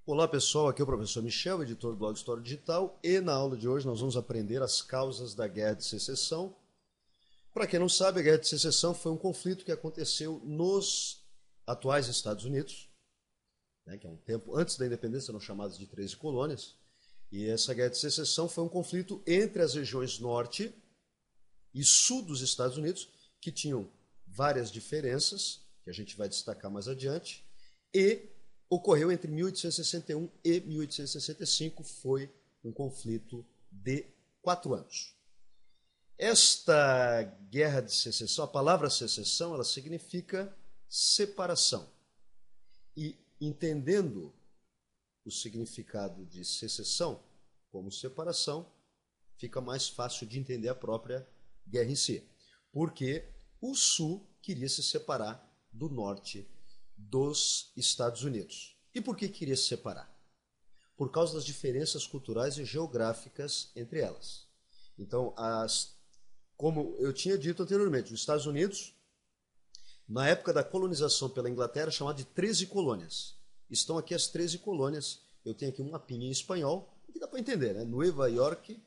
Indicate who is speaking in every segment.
Speaker 1: Olá pessoal, aqui é o professor Michel, editor do blog História Digital, e na aula de hoje nós vamos aprender as causas da Guerra de Secessão. Para quem não sabe, a Guerra de Secessão foi um conflito que aconteceu nos atuais Estados Unidos, né, que é um tempo antes da independência, eram chamadas de 13 colônias, e essa Guerra de Secessão foi um conflito entre as regiões norte e sul dos Estados Unidos, que tinham várias diferenças, que a gente vai destacar mais adiante, e ocorreu entre 1861 e 1865, foi um conflito de 4 anos. Esta guerra de secessão, a palavra secessão, ela significa separação. E entendendo o significado de secessão como separação, fica mais fácil de entender a própria guerra em si. Porque o sul queria se separar do norte dos Estados Unidos. E por que queria se separar? Por causa das diferenças culturais e geográficas entre elas. Então, como eu tinha dito anteriormente, os Estados Unidos, na época da colonização pela Inglaterra, chamado de 13 colônias. Estão aqui as 13 colônias. Eu tenho aqui um mapinha em espanhol, que dá para entender, né? Nova York,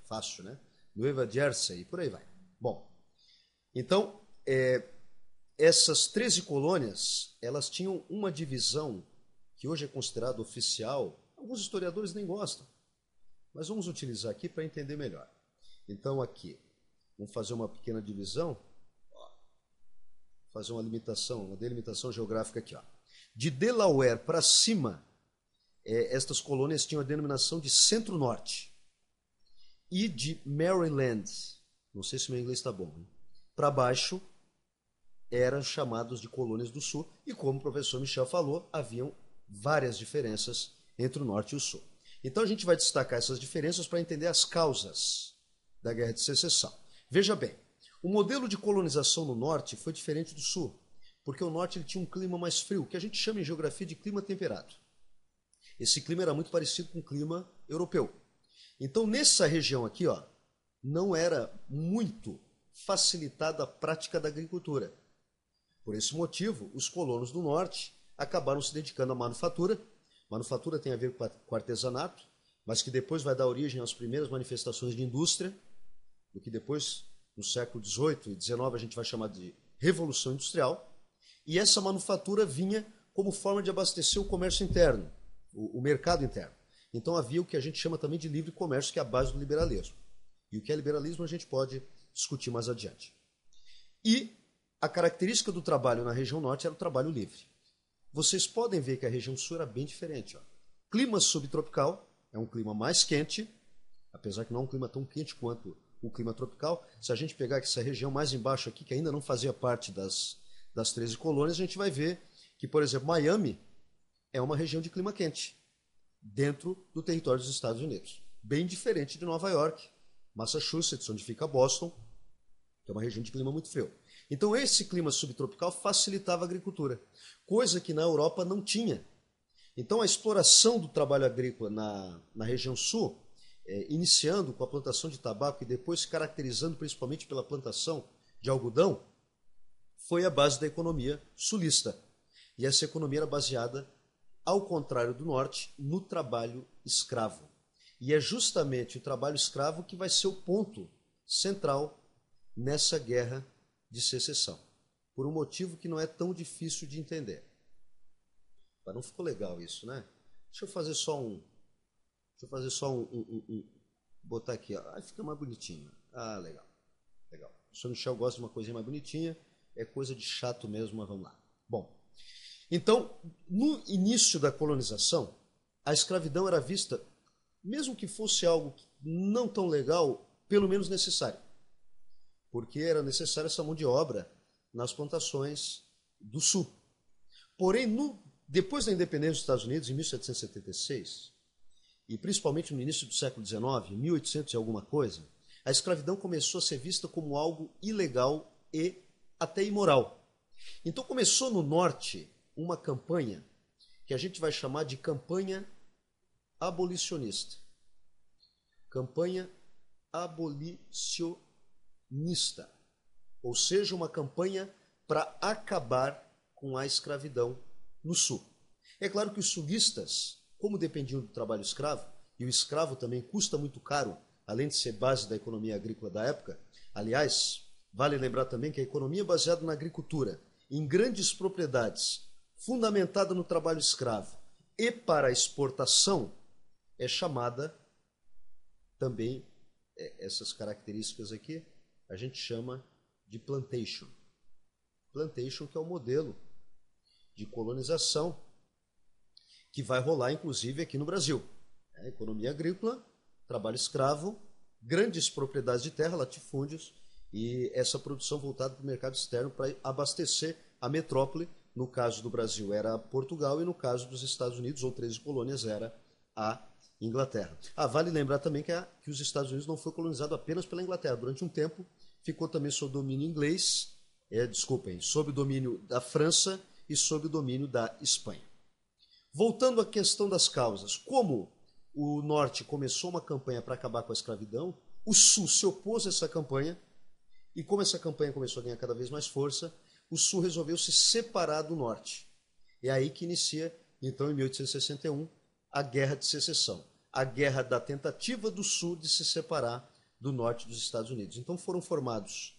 Speaker 1: fácil, né? Nova Jersey, e por aí vai. Bom, então, essas 13 colônias, elas tinham uma divisão que hoje é considerada oficial. Alguns historiadores nem gostam, mas vamos utilizar aqui para entender melhor. Então aqui, vamos fazer uma pequena divisão, fazer uma delimitação geográfica aqui. De Delaware para cima, estas colônias tinham a denominação de Centro-Norte. E de Maryland, não sei se meu inglês está bom, para baixo, eram chamados de colônias do sul, e como o professor Michel falou, haviam várias diferenças entre o norte e o sul. Então a gente vai destacar essas diferenças para entender as causas da Guerra de Secessão. Veja bem, o modelo de colonização no norte foi diferente do sul, porque o norte ele tinha um clima mais frio, que a gente chama em geografia de clima temperado. Esse clima era muito parecido com o clima europeu. Então nessa região aqui, não era muito facilitada a prática da agricultura. Por esse motivo, os colonos do norte acabaram se dedicando à manufatura. Manufatura tem a ver com artesanato, mas que depois vai dar origem às primeiras manifestações de indústria, o que depois, no século XVIII e XIX, a gente vai chamar de Revolução Industrial. E essa manufatura vinha como forma de abastecer o comércio interno, o mercado interno. Então havia o que a gente chama também de livre comércio, que é a base do liberalismo. E o que é liberalismo a gente pode discutir mais adiante. E a característica do trabalho na região norte era o trabalho livre. Vocês podem ver que a região sul era bem diferente. Clima subtropical, é um clima mais quente, apesar que não é um clima tão quente quanto o clima tropical. Se a gente pegar essa região mais embaixo aqui, que ainda não fazia parte das 13 colônias, a gente vai ver que, por exemplo, Miami é uma região de clima quente, dentro do território dos Estados Unidos. Bem diferente de Nova York, Massachusetts, onde fica Boston, que é uma região de clima muito frio. Então esse clima subtropical facilitava a agricultura, coisa que na Europa não tinha. Então a exploração do trabalho agrícola na região sul, iniciando com a plantação de tabaco e depois se caracterizando principalmente pela plantação de algodão, foi a base da economia sulista. E essa economia era baseada, ao contrário do norte, no trabalho escravo. E é justamente o trabalho escravo que vai ser o ponto central nessa guerra de secessão, por um motivo que não é tão difícil de entender. Mas não ficou legal isso, né? Deixa eu fazer só um... botar aqui, ó. Fica mais bonitinho. Legal. Legal. O senhor Michel gosta de uma coisinha mais bonitinha, é coisa de chato mesmo, mas vamos lá. Bom, então, no início da colonização, a escravidão era vista, mesmo que fosse algo não tão legal, pelo menos necessário. Porque era necessária essa mão de obra nas plantações do sul. Porém, depois da independência dos Estados Unidos, em 1776, e principalmente no início do século XIX, em 1800 e alguma coisa, a escravidão começou a ser vista como algo ilegal e até imoral. Então começou no norte uma campanha que a gente vai chamar de campanha abolicionista. Campanha abolicionista. Ou seja, uma campanha para acabar com a escravidão no sul. É claro que os sulistas, como dependiam do trabalho escravo, e o escravo também custa muito caro, além de ser base da economia agrícola da época, aliás, vale lembrar também que a economia baseada na agricultura, em grandes propriedades, fundamentada no trabalho escravo e para a exportação, é chamada também, essas características aqui, a gente chama de plantation. Plantation, que é o modelo de colonização que vai rolar, inclusive, aqui no Brasil. Economia agrícola, trabalho escravo, grandes propriedades de terra, latifúndios, e essa produção voltada para o mercado externo para abastecer a metrópole. No caso do Brasil era Portugal e no caso dos Estados Unidos, ou 13 colônias, era a Inglaterra. Vale lembrar também que os Estados Unidos não foi colonizado apenas pela Inglaterra. Durante um tempo ficou também sob domínio inglês, sob o domínio da França e sob o domínio da Espanha. Voltando à questão das causas, como o Norte começou uma campanha para acabar com a escravidão, o Sul se opôs a essa campanha, e como essa campanha começou a ganhar cada vez mais força, o Sul resolveu se separar do Norte. É aí que inicia, então, em 1861, a Guerra de Secessão, a guerra da tentativa do Sul de se separar do Norte dos Estados Unidos. Então foram formados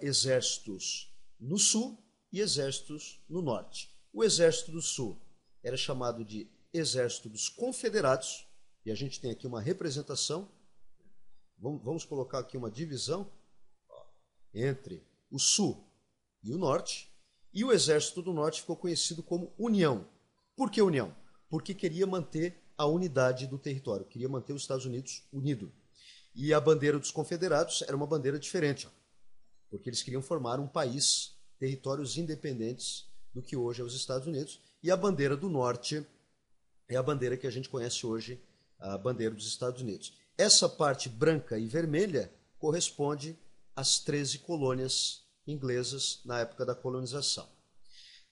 Speaker 1: exércitos no Sul e exércitos no Norte. O exército do Sul era chamado de Exército dos Confederados, e a gente tem aqui uma representação. Vamos colocar aqui uma divisão entre o Sul e o Norte, e o Exército do Norte ficou conhecido como União. Por que União? Porque queria manter a unidade do território, queria manter os Estados Unidos unido. E a bandeira dos Confederados era uma bandeira diferente, porque eles queriam formar um país, territórios independentes do que hoje é os Estados Unidos, e a bandeira do Norte é a bandeira que a gente conhece hoje, a bandeira dos Estados Unidos. Essa parte branca e vermelha corresponde às 13 colônias inglesas na época da colonização.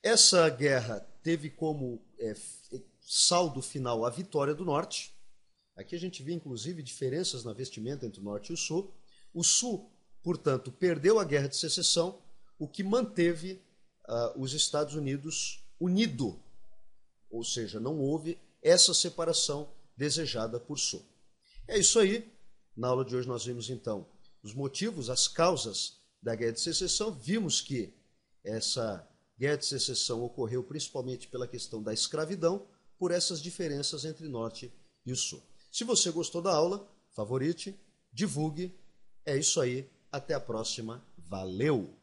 Speaker 1: Essa guerra teve como saldo final a vitória do Norte. Aqui a gente vê, inclusive, diferenças na vestimenta entre o Norte e o Sul. O Sul, portanto, perdeu a Guerra de Secessão, o que manteve os Estados Unidos unido, ou seja, não houve essa separação desejada por Sul. É isso aí. Na aula de hoje nós vimos, então, os motivos, as causas da Guerra de Secessão. Vimos que essa Guerra de Secessão ocorreu principalmente pela questão da escravidão, por essas diferenças entre Norte e o Sul. Se você gostou da aula, favorite, divulgue. É isso aí. Até a próxima. Valeu!